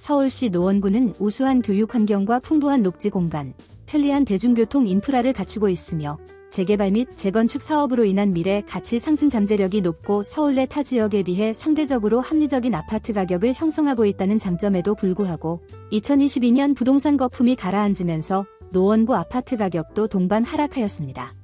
서울시 노원구는 우수한 교육 환경과 풍부한 녹지 공간, 편리한 대중교통 인프라를 갖추고 있으며 재개발 및 재건축 사업으로 인한 미래 가치 상승 잠재력이 높고 서울 내 타 지역에 비해 상대적으로 합리적인 아파트 가격을 형성하고 있다는 장점에도 불구하고 2022년 부동산 거품이 가라앉으면서 노원구 아파트 가격도 동반 하락하였습니다.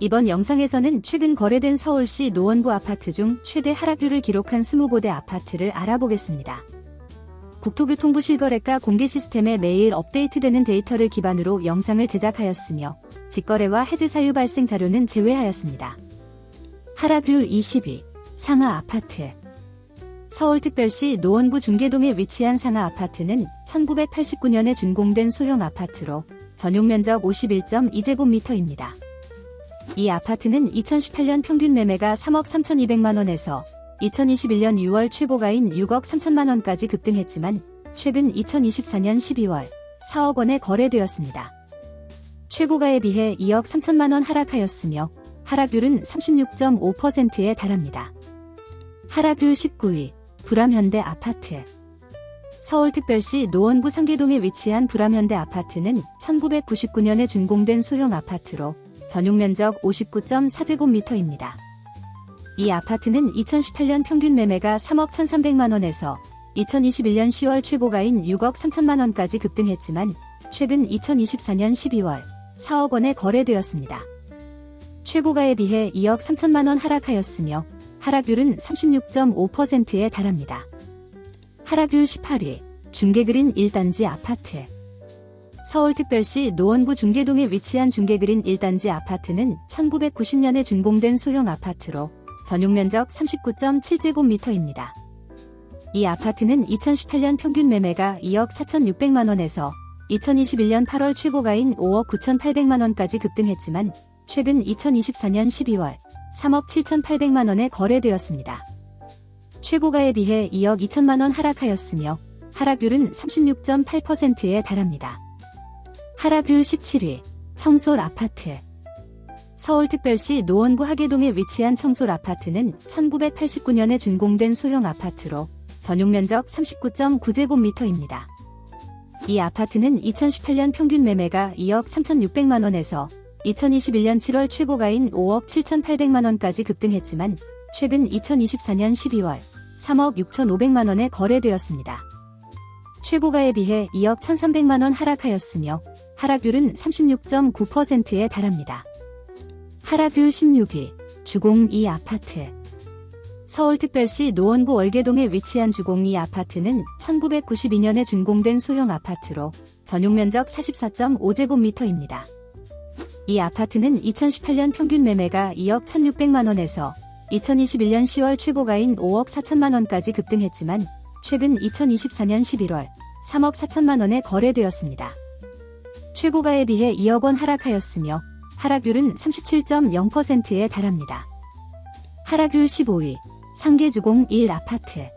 이번 영상에서는 최근 거래된 서울시 노원구 아파트 중 최대 하락률을 기록한 20곳의 아파트를 알아보겠습니다. 국토교통부 실거래가 공개 시스템에 매일 업데이트되는 데이터를 기반으로 영상을 제작하였으며 직거래와 해지 사유 발생 자료는 제외하였습니다. 하락률 20위, 상하 아파트. 서울특별시 노원구 중계동에 위치한 상하 아파트는 1989년에 준공된 소형 아파트로 전용면적 51.2제곱미터입니다. 이 아파트는 2018년 평균 매매가 3억 3,200만원에서 2021년 6월 최고가인 6억 3천만원까지 급등했지만 최근 2024년 12월 4억 원에 거래되었습니다. 최고가에 비해 2억 3천만원 하락하였으며 하락률은 36.5%에 달합니다. 하락률 19위, 불암현대 아파트. 서울특별시 노원구 상계동에 위치한 불암현대 아파트는 1999년에 준공된 소형 아파트로 전용면적 59.4제곱미터입니다. 이 아파트는 2018년 평균 매매가 3억 1,300만원에서 2021년 10월 최고가인 6억 3천만원까지 급등했지만 최근 2024년 12월 4억 원에 거래되었습니다. 최고가에 비해 2억 3천만원 하락하였으며 하락률은 36.5%에 달합니다. 하락률 18위, 중계그린 1단지 아파트. 서울특별시 노원구 중계동에 위치한 중계그린 1단지 아파트는 1990년에 준공된 소형 아파트로 전용면적 39.7제곱미터입니다. 이 아파트는 2018년 평균 매매가 2억 4,600만원에서 2021년 8월 최고가인 5억 9,800만원까지 급등했지만 최근 2024년 12월 3억 7,800만원에 거래되었습니다. 최고가에 비해 2억 2천만원 하락하였으며 하락률은 36.8%에 달합니다. 하락률 17위, 청솔 아파트. 서울특별시 노원구 하계동에 위치한 청솔 아파트는 1989년에 준공된 소형 아파트로 전용면적 39.9제곱미터입니다. 이 아파트는 2018년 평균 매매가 2억 3,600만원에서 2021년 7월 최고가인 5억 7,800만원까지 급등했지만 최근 2024년 12월 3억 6,500만원에 거래되었습니다. 최고가에 비해 2억 1,300만원 하락하였으며 하락률은 36.9%에 달합니다. 하락률 16위, 주공 2 아파트. 서울특별시 노원구 월계동에 위치한 주공 2 아파트는 1992년에 준공된 소형 아파트로 전용면적 44.5제곱미터입니다. 이 아파트는 2018년 평균 매매가 2억 1,600만원에서 2021년 10월 최고가인 5억 4천만원까지 급등했지만 최근 2024년 11월 3억 4천만원에 거래되었습니다. 최고가에 비해 2억 원 하락하였으며 하락률은 37.0%에 달합니다. 하락률 15위, 상계주공 1 아파트.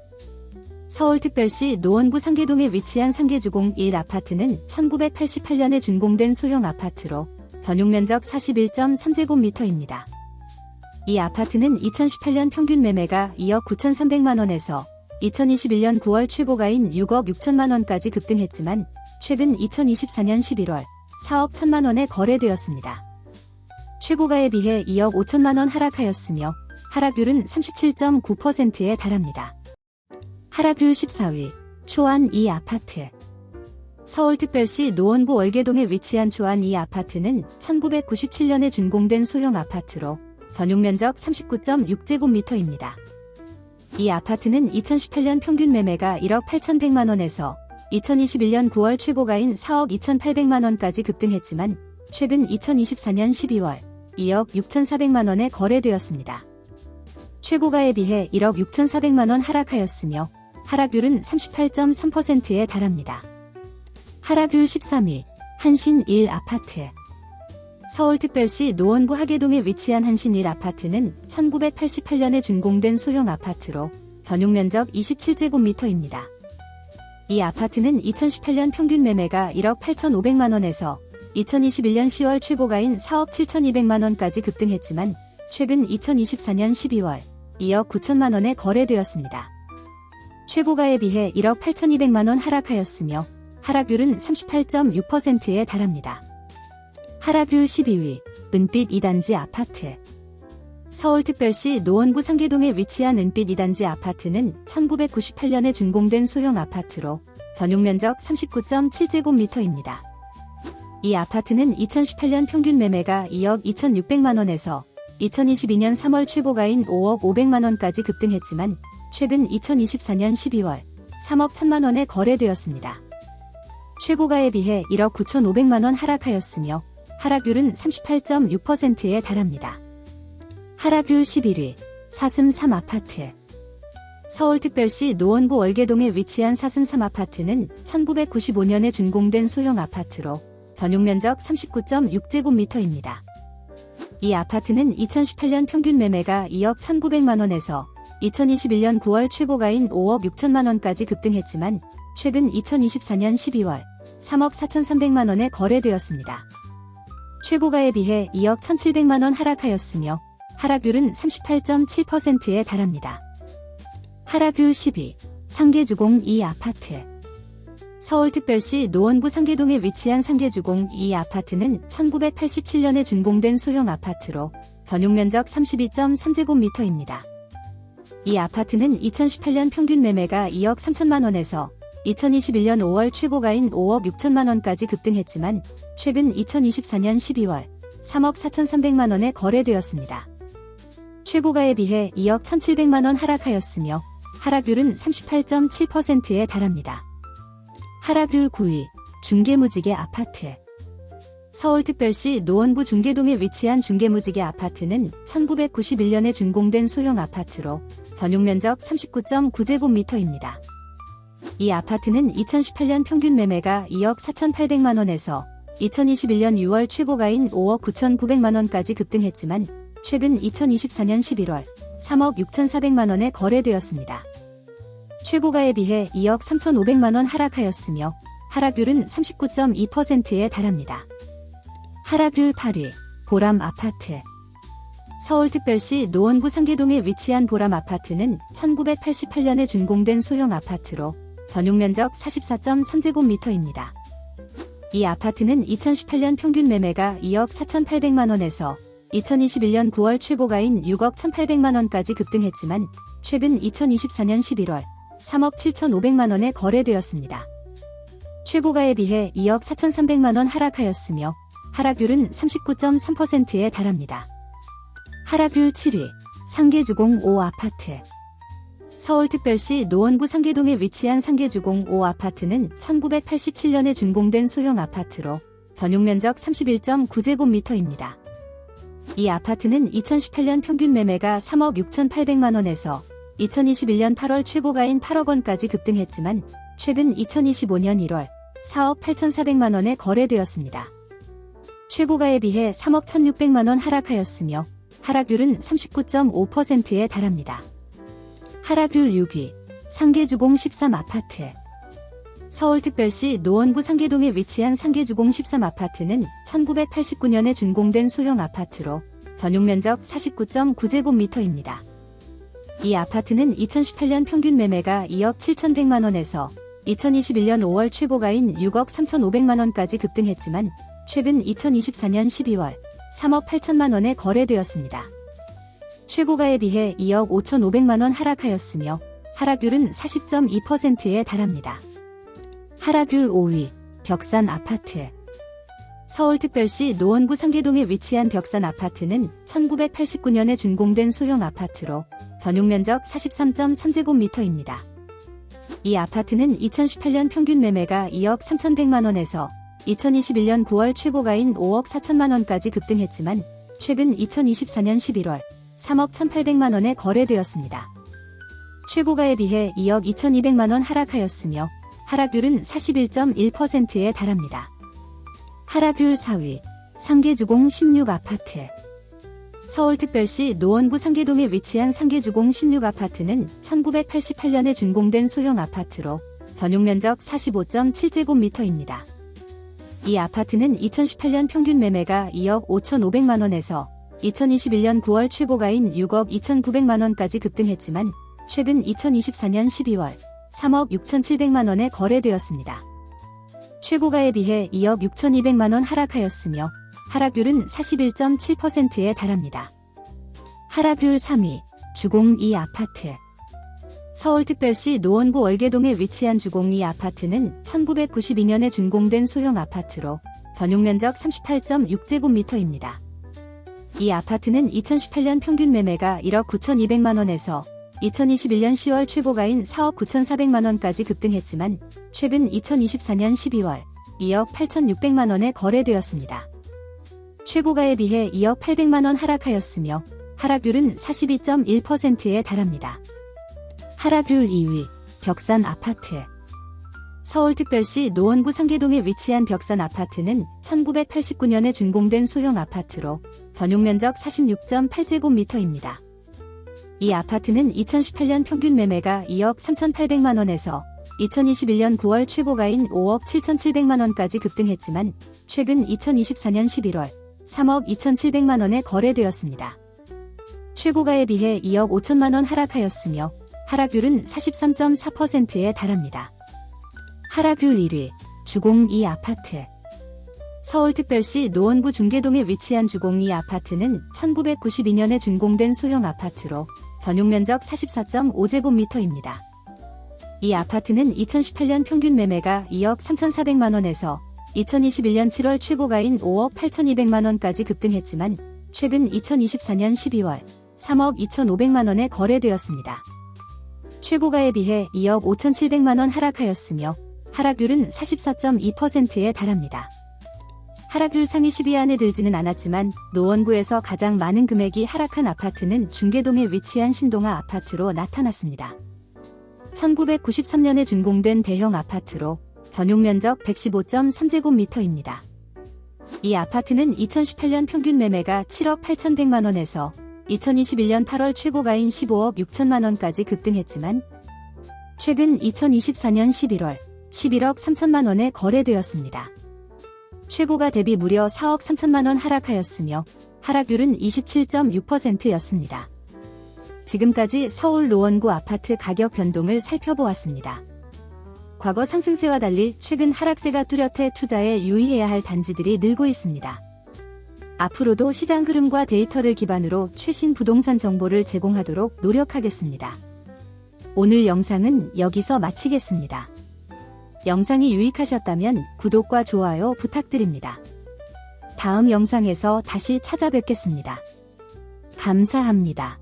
서울특별시 노원구 상계동에 위치한 상계주공 1 아파트는 1988년에 준공된 소형 아파트로 전용면적 41.3제곱미터입니다. 이 아파트는 2018년 평균 매매가 2억 9,300만원에서 2021년 9월 최고가인 6억 6천만원까지 급등했지만 최근 2024년 11월 4억 1천만원에 거래되었습니다. 최고가에 비해 2억 5천만원 하락하였으며 하락률은 37.9%에 달합니다. 하락률 14위, 초안 2 아파트. 서울특별시 노원구 월계동에 위치한 초안 2 아파트는 1997년에 준공된 소형 아파트로 전용면적 39.6제곱미터입니다. 이 아파트는 2018년 평균 매매가 1억 8,100만원에서 2021년 9월 최고가인 4억 2,800만원까지 급등했지만 최근 2024년 12월 2억 6,400만원에 거래되었습니다. 최고가에 비해 1억 6,400만원 하락하였으며 하락률은 38.3%에 달합니다. 하락률 13위, 한신 1 아파트. 서울특별시 노원구 하계동에 위치한 한신 1 아파트는 1988년에 준공된 소형 아파트로 전용면적 27제곱미터입니다. 이 아파트는 2018년 평균 매매가 1억 8,500만원에서 2021년 10월 최고가인 4억 7,200만원까지 급등했지만 최근 2024년 12월 2억 9천만원에 거래되었습니다. 최고가에 비해 1억 8,200만원 하락하였으며 하락률은 38.6%에 달합니다. 하락률 12위, 은빛 2단지 아파트. 서울특별시 노원구 상계동에 위치한 은빛 2단지 아파트는 1998년에 준공된 소형 아파트로 전용면적 39.7제곱미터입니다. 이 아파트는 2018년 평균 매매가 2억 2,600만원에서 2022년 3월 최고가인 5억 500만원까지 급등했지만 최근 2024년 12월 3억 1,000만원에 거래되었습니다. 최고가에 비해 1억 9,500만원 하락하였으며 하락률은 38.6%에 달합니다. 하락률 11위, 사슴 3 아파트. 서울특별시 노원구 월계동에 위치한 사슴 3 아파트는 1995년에 준공된 소형 아파트로 전용면적 39.6제곱미터입니다. 이 아파트는 2018년 평균 매매가 2억 1,900만원에서 2021년 9월 최고가인 5억 6천만원까지 급등했지만 최근 2024년 12월 3억 4,300만원에 거래되었습니다. 최고가에 비해 2억 1,700만원 하락하였으며 하락률은 38.7%에 달합니다. 하락률 10위, 상계주공 2 아파트. 서울특별시 노원구 상계동에 위치한 상계주공 2 아파트는 1987년에 준공된 소형 아파트로 전용면적 32.3제곱미터입니다. 이 아파트는 2018년 평균 매매가 2억 3천만원에서 2021년 5월 최고가인 5억 6천만원까지 급등했지만 최근 2024년 12월 3억 4,300만원에 거래되었습니다. 최고가에 비해 2억 1,700만원 하락하였으며 하락률은 38.7%에 달합니다. 하락률 9위, 중계무지개 아파트. 서울특별시 노원구 중계동에 위치한 중계무지개 아파트는 1991년에 준공된 소형 아파트로 전용면적 39.9제곱미터입니다. 이 아파트는 2018년 평균 매매가 2억 4,800만원에서 2021년 6월 최고가인 5억 9,900만원까지 급등했지만 최근 2024년 11월 3억 6,400만원에 거래되었습니다. 최고가에 비해 2억 3,500만원 하락하였으며 하락률은 39.2%에 달합니다. 하락률 8위, 보람 아파트. 서울특별시 노원구 상계동에 위치한 보람 아파트는 1988년에 준공된 소형 아파트로 전용면적 44.3제곱미터입니다. 이 아파트는 2018년 평균 매매가 2억 4,800만원에서 2021년 9월 최고가인 6억 1,800만원까지 급등했지만 최근 2024년 11월 3억 7,500만원에 거래되었습니다. 최고가에 비해 2억 4,300만원 하락하였으며 하락률은 39.3%에 달합니다. 하락률 7위, 상계주공 5 아파트. 서울특별시 노원구 상계동에 위치한 상계주공 5 아파트는 1987년에 준공된 소형 아파트로 전용면적 31.9제곱미터입니다. 이 아파트는 2018년 평균 매매가 3억 6,800만원에서 2021년 8월 최고가인 8억원까지 급등했지만 최근 2025년 1월 4억 8,400만원에 거래되었습니다. 최고가에 비해 3억 1,600만원 하락하였으며 하락률은 39.5%에 달합니다. 하락률 6위, 상계주공 13 아파트. 서울특별시 노원구 상계동에 위치한 상계주공 13 아파트는 1989년에 준공된 소형 아파트로 전용면적 49.9제곱미터입니다. 이 아파트는 2018년 평균 매매가 2억 7,100만원에서 2021년 5월 최고가인 6억 3,500만원까지 급등했지만 최근 2024년 12월 3억 8천만원에 거래되었습니다. 최고가에 비해 2억 5,500만원 하락하였으며 하락률은 40.2%에 달합니다. 하락률 5위, 벽산 아파트. 서울특별시 노원구 상계동에 위치한 벽산 아파트는 1989년에 준공된 소형 아파트로 전용면적 43.3제곱미터입니다. 이 아파트는 2018년 평균 매매가 2억 3,100만원에서 2021년 9월 최고가인 5억 4천만원까지 급등했지만 최근 2024년 11월 3억 1,800만원에 거래되었습니다. 최고가에 비해 2억 2,200만원 하락하였으며 하락률은 41.1%에 달합니다. 하락률 4위, 상계주공 16 아파트. 서울특별시 노원구 상계동에 위치한 상계주공 16 아파트는 1988년에 준공된 소형 아파트로 전용면적 45.7제곱미터입니다. 이 아파트는 2018년 평균 매매가 2억 5,500만원에서 2021년 9월 최고가인 6억 2,900만원까지 급등했지만 최근 2024년 12월 3억 6,700만원에 거래되었습니다. 최고가에 비해 2억 6,200만원 하락하였으며 하락률은 41.7%에 달합니다. 하락률 3위, 주공 2 아파트. 서울특별시 노원구 월계동에 위치한 주공 2 아파트는 1992년에 준공된 소형 아파트로 전용면적 38.6제곱미터입니다. 이 아파트는 2018년 평균 매매가 1억 9,200만원에서 2021년 10월 최고가인 4억 9,400만원까지 급등했지만 최근 2024년 12월 2억 8,600만원에 거래되었습니다. 최고가에 비해 2억 800만원 하락하였으며 하락률은 42.1%에 달합니다. 하락률 2위, 벽산 아파트. 서울특별시 노원구 상계동에 위치한 벽산 아파트는 1989년에 준공된 소형 아파트로 전용면적 46.8제곱미터입니다. 이 아파트는 2018년 평균 매매가 2억 3,800만원에서 2021년 9월 최고가인 5억 7,700만원까지 급등했지만 최근 2024년 11월 3억 2,700만원에 거래되었습니다. 최고가에 비해 2억 5천만원 하락하였으며 하락률은 43.4%에 달합니다. 하락률 1위, 주공 2 아파트. 서울특별시 노원구 중계동에 위치한 주공 2 아파트는 1992년에 준공된 소형 아파트로 전용면적 44.5제곱미터입니다. 이 아파트는 2018년 평균 매매가 2억 3,400만원에서 2021년 7월 최고가인 5억 8,200만원까지 급등했지만 최근 2024년 12월 3억 2,500만원에 거래되었습니다. 최고가에 비해 2억 5,700만원 하락하였으며 하락률은 44.2%에 달합니다. 하락률 상위 10위 안에 들지는 않았지만 노원구에서 가장 많은 금액이 하락한 아파트는 중계동에 위치한 신동아 아파트로 나타났습니다. 1993년에 준공된 대형 아파트로 전용면적 115.3제곱미터입니다. 이 아파트는 2018년 평균 매매가 7억 8,100만원에서 2021년 8월 최고가인 15억 6천만원까지 급등했지만 최근 2024년 11월 11억 3천만원에 거래되었습니다. 최고가 대비 무려 4억 3천만원 하락하였으며 하락률은 27.6%였습니다. 지금까지 서울 노원구 아파트 가격 변동을 살펴보았습니다. 과거 상승세와 달리 최근 하락세가 뚜렷해 투자에 유의해야 할 단지들이 늘고 있습니다. 앞으로도 시장 흐름과 데이터를 기반으로 최신 부동산 정보를 제공하도록 노력하겠습니다. 오늘 영상은 여기서 마치겠습니다. 영상이 유익하셨다면 구독과 좋아요 부탁드립니다. 다음 영상에서 다시 찾아뵙겠습니다. 감사합니다.